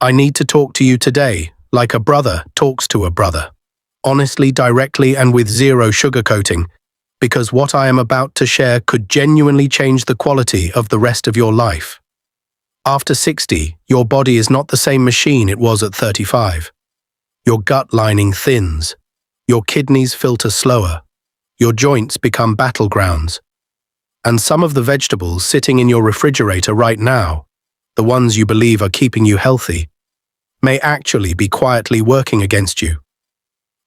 I need to talk to you today, like a brother talks to a brother. Honestly, directly, and with zero sugarcoating, because what I am about to share could genuinely change the quality of the rest of your life. After 60, your body is not the same machine it was at 35. Your gut lining thins. Your kidneys filter slower. Your joints become battlegrounds. And some of the vegetables sitting in your refrigerator right now, the ones you believe are keeping you healthy, may actually be quietly working against you.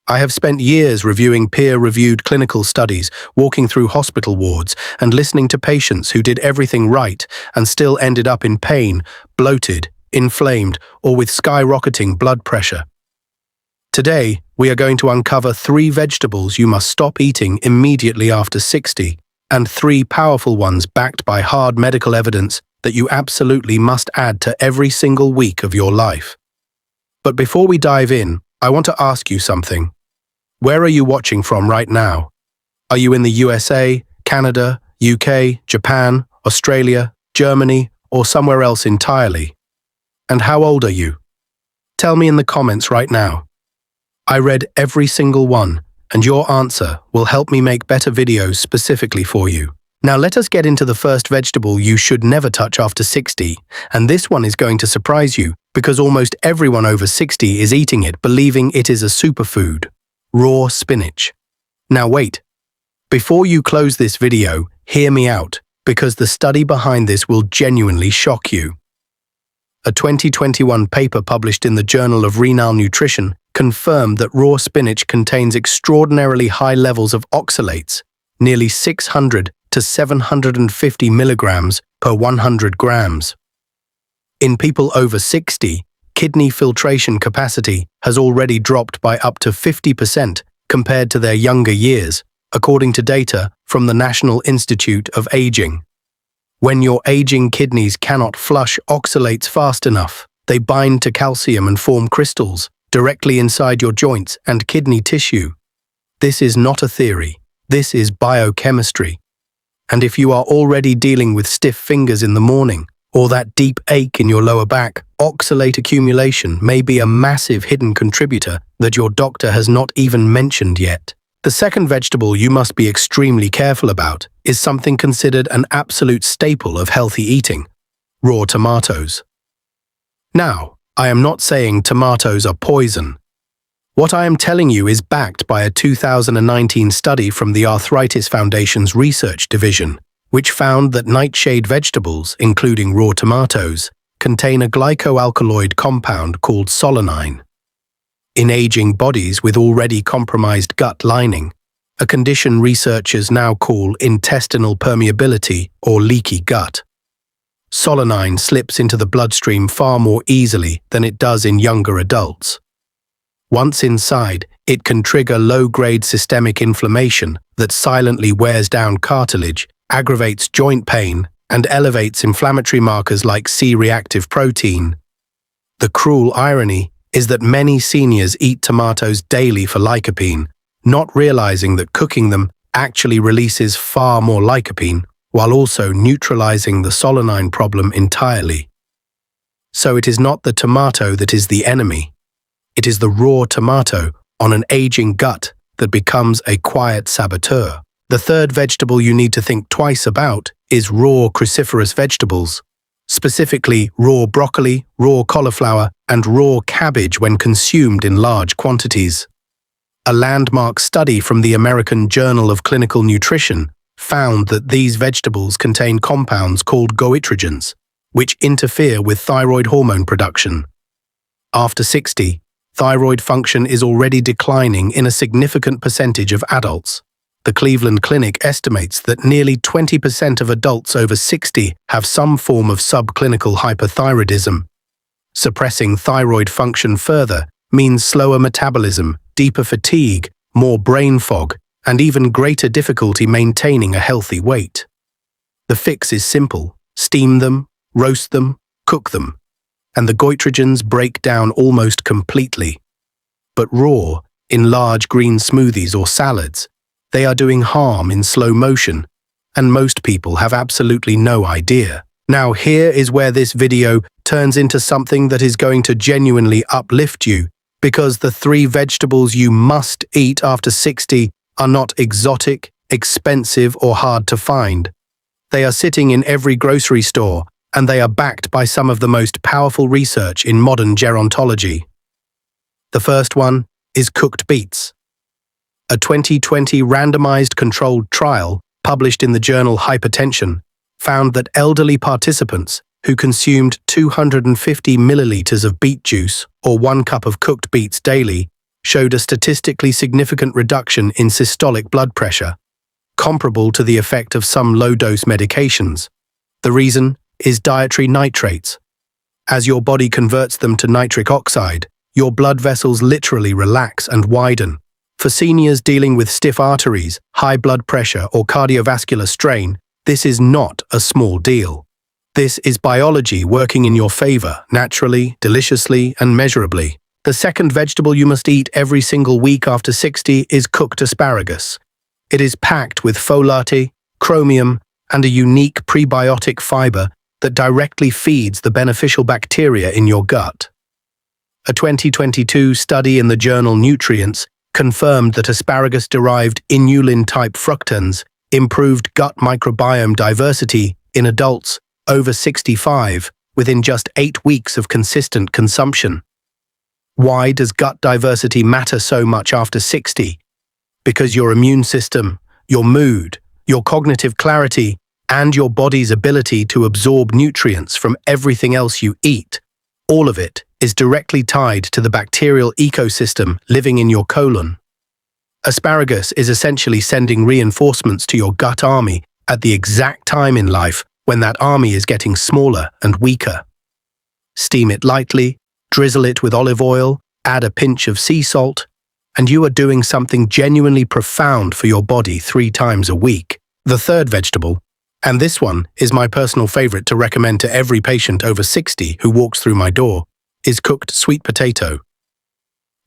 I have spent years reviewing peer-reviewed clinical studies, walking through hospital wards, and listening to patients who did everything right and still ended up in pain, bloated, inflamed, or with skyrocketing blood pressure. Today, we are going to uncover 3 vegetables you must stop eating immediately after 60, and 3 powerful ones backed by hard medical evidence that you absolutely must add to every single week of your life. But before we dive in, I want to ask you something. Where are you watching from right now? Are you in the USA, Canada, UK, Japan, Australia, Germany, or somewhere else entirely? And how old are you? Tell me in the comments right now. I read every single one, and your answer will help me make better videos specifically for you. Now let us get into the first vegetable you should never touch after 60, and this one is going to surprise you because almost everyone over 60 is eating it, believing it is a superfood: raw spinach. Now wait, before you close this video, hear me out, because the study behind this will genuinely shock you. A 2021 paper published in the Journal of Renal Nutrition confirmed that raw spinach contains extraordinarily high levels of oxalates, nearly 600 to 750 milligrams per 100 grams. In people over 60, kidney filtration capacity has already dropped by up to 50% compared to their younger years, according to data from the National Institute of Aging. When your aging kidneys cannot flush oxalates fast enough, they bind to calcium and form crystals directly inside your joints and kidney tissue. This is not a theory. This is biochemistry. And if you are already dealing with stiff fingers in the morning, or that deep ache in your lower back, oxalate accumulation may be a massive hidden contributor that your doctor has not even mentioned yet. The second vegetable you must be extremely careful about is something considered an absolute staple of healthy eating: raw tomatoes. Now, I am not saying tomatoes are poison. What I am telling you is backed by a 2019 study from the Arthritis Foundation's research division, which found that nightshade vegetables, including raw tomatoes, contain a glycoalkaloid compound called solanine. In aging bodies with already compromised gut lining, a condition researchers now call intestinal permeability or leaky gut, solanine slips into the bloodstream far more easily than it does in younger adults. Once inside, it can trigger low-grade systemic inflammation that silently wears down cartilage, aggravates joint pain, and elevates inflammatory markers like C-reactive protein. The cruel irony is that many seniors eat tomatoes daily for lycopene, not realizing that cooking them actually releases far more lycopene, while also neutralizing the solanine problem entirely. So it is not the tomato that is the enemy. It is the raw tomato on an aging gut that becomes a quiet saboteur. The third vegetable you need to think twice about is raw cruciferous vegetables, specifically raw broccoli, raw cauliflower, and raw cabbage when consumed in large quantities. A landmark study from the American Journal of Clinical Nutrition found that these vegetables contain compounds called goitrogens, which interfere with thyroid hormone production. After 60, thyroid function is already declining in a significant percentage of adults. The Cleveland Clinic estimates that nearly 20% of adults over 60 have some form of subclinical hyperthyroidism. Suppressing thyroid function further means slower metabolism, deeper fatigue, more brain fog, and even greater difficulty maintaining a healthy weight. The fix is simple: steam them, roast them, cook them, and the goitrogens break down almost completely. But raw, in large green smoothies or salads, they are doing harm in slow motion, and most people have absolutely no idea. Now here is where this video turns into something that is going to genuinely uplift you, because the 3 vegetables you must eat after 60 are not exotic, expensive, or hard to find. They are sitting in every grocery store, and they are backed by some of the most powerful research in modern gerontology. The first one is cooked beets. A 2020 randomized controlled trial published in the journal Hypertension found that elderly participants who consumed 250 milliliters of beet juice or 1 cup of cooked beets daily showed a statistically significant reduction in systolic blood pressure, comparable to the effect of some low-dose medications. The reason is dietary nitrates. As your body converts them to nitric oxide, your blood vessels literally relax and widen. For seniors dealing with stiff arteries, high blood pressure, or cardiovascular strain, this is not a small deal. This is biology working in your favor, naturally, deliciously, and measurably. The second vegetable you must eat every single week after 60 is cooked asparagus. It is packed with folate, chromium, and a unique prebiotic fiber that directly feeds the beneficial bacteria in your gut. A 2022 study in the journal Nutrients confirmed that asparagus-derived inulin-type fructans improved gut microbiome diversity in adults over 65 within just 8 weeks of consistent consumption. Why does gut diversity matter so much after 60? Because your immune system, your mood, your cognitive clarity, and your body's ability to absorb nutrients from everything else you eat, all of it is directly tied to the bacterial ecosystem living in your colon. Asparagus is essentially sending reinforcements to your gut army at the exact time in life when that army is getting smaller and weaker. Steam it lightly, drizzle it with olive oil, add a pinch of sea salt, and you are doing something genuinely profound for your body 3 times a week. The third vegetable, and this one is my personal favorite to recommend to every patient over 60 who walks through my door, is cooked sweet potato.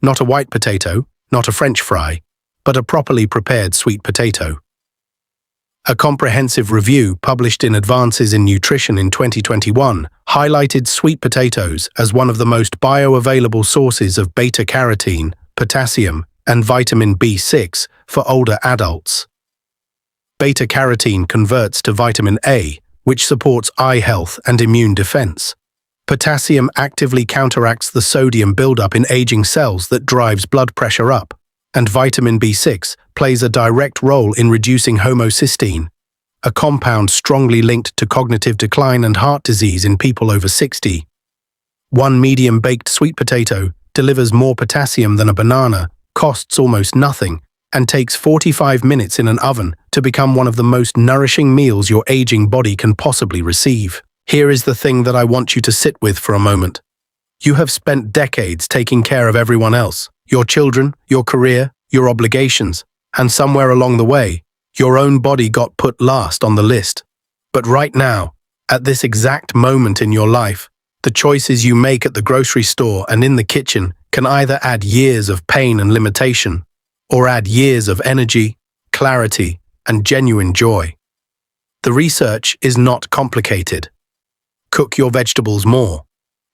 Not a white potato, not a French fry, but a properly prepared sweet potato. A comprehensive review published in Advances in Nutrition in 2021 highlighted sweet potatoes as one of the most bioavailable sources of beta-carotene, potassium, and vitamin B6 for older adults. Beta-carotene converts to vitamin A, which supports eye health and immune defense. Potassium actively counteracts the sodium buildup in aging cells that drives blood pressure up, and vitamin B6 plays a direct role in reducing homocysteine, a compound strongly linked to cognitive decline and heart disease in people over 60. One medium-baked sweet potato delivers more potassium than a banana, costs almost nothing, and takes 45 minutes in an oven to become one of the most nourishing meals your aging body can possibly receive. Here is the thing that I want you to sit with for a moment. You have spent decades taking care of everyone else, your children, your career, your obligations, and somewhere along the way, your own body got put last on the list. But right now, at this exact moment in your life, the choices you make at the grocery store and in the kitchen can either add years of pain and limitation, or add years of energy, clarity, and genuine joy. The research is not complicated. Cook your vegetables more.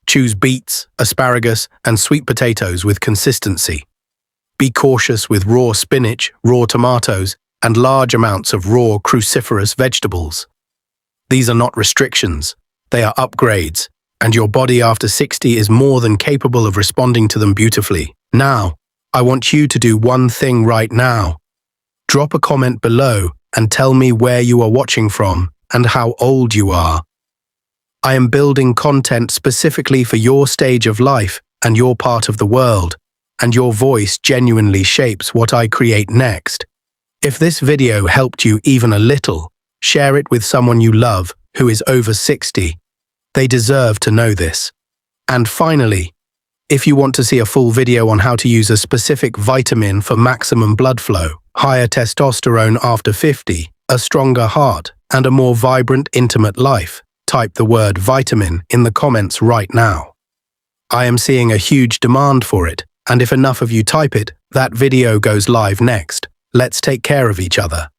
Choose beets, asparagus, and sweet potatoes with consistency. Be cautious with raw spinach, raw tomatoes, and large amounts of raw cruciferous vegetables. These are not restrictions, they are upgrades, and your body after 60 is more than capable of responding to them beautifully. Now, I want you to do one thing right now. Drop a comment below and tell me where you are watching from and how old you are. I am building content specifically for your stage of life and your part of the world, and your voice genuinely shapes what I create next. If this video helped you even a little, share it with someone you love who is over 60. They deserve to know this. And finally, if you want to see a full video on how to use a specific vitamin for maximum blood flow, higher testosterone after 50, a stronger heart, and a more vibrant, intimate life, type the word vitamin in the comments right now. I am seeing a huge demand for it, and if enough of you type it, that video goes live next. Let's take care of each other.